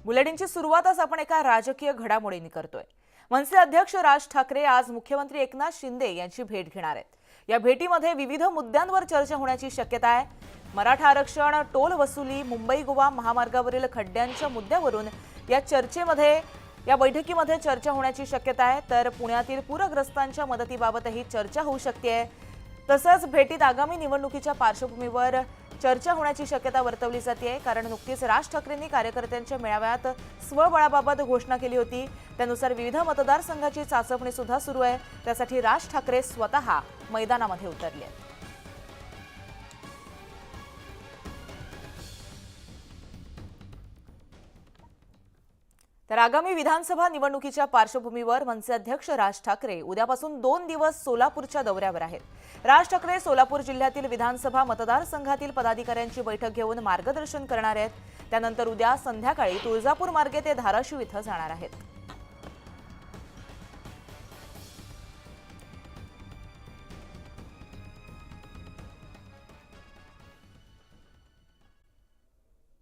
बुलेटिनची सुरुवातच आपण एका राजकीय घडामोडींनी करतोय। मनसे अध्यक्ष राज ठाकरे आज मुख्यमंत्री एकनाथ शिंदे यांची भेट घेणार आहेत। या भेटीमध्ये विविध मुद्द्यांवर चर्चा होण्याची शक्यता आहे। मराठा आरक्षण, टोल वसुली, मुंबई गोवा महामार्गावरील खड्ड्यांच्या मुद्द्यावरून या बैठकीमध्ये चर्चा होण्याची शक्यता आहे। तर पुण्यातील पूरग्रस्तांच्या मदतीबाबतही चर्चा होऊ शकते। तसंच भेटीत आगामी निवडणुकीच्या पार्श्वभूमीवर चर्चा होण्याची शक्यता वर्तवली जाते, कारण नुकतीच राज ठाकरेंनी कार्यकर्त्यांच्या मेळाव्यात स्वबळाबाबत घोषणा केली होती। त्यानुसार विविध मतदारसंघाची चाचपणी सुद्धा सुरू आहे। त्यासाठी राज ठाकरे स्वतः मैदानामध्ये उतरले आहेत। तर आगामी विधानसभा निवडणुकीच्या पार्श्वभूमीवर मनसे अध्यक्ष राज ठाकरे उद्यापासून 2 दिवस सोलापूरच्या दौऱ्यावर आहेत। राज ठाकरे सोलापूर जिल्ह्यातील विधानसभा मतदारसंघातील पदाधिकाऱ्यांची बैठक घेऊन मार्गदर्शन करणार आहेत। त्यानंतर उद्या संध्याकाळी तुळजापूर मार्गे ते धाराशिव इथं जाणार आहेत।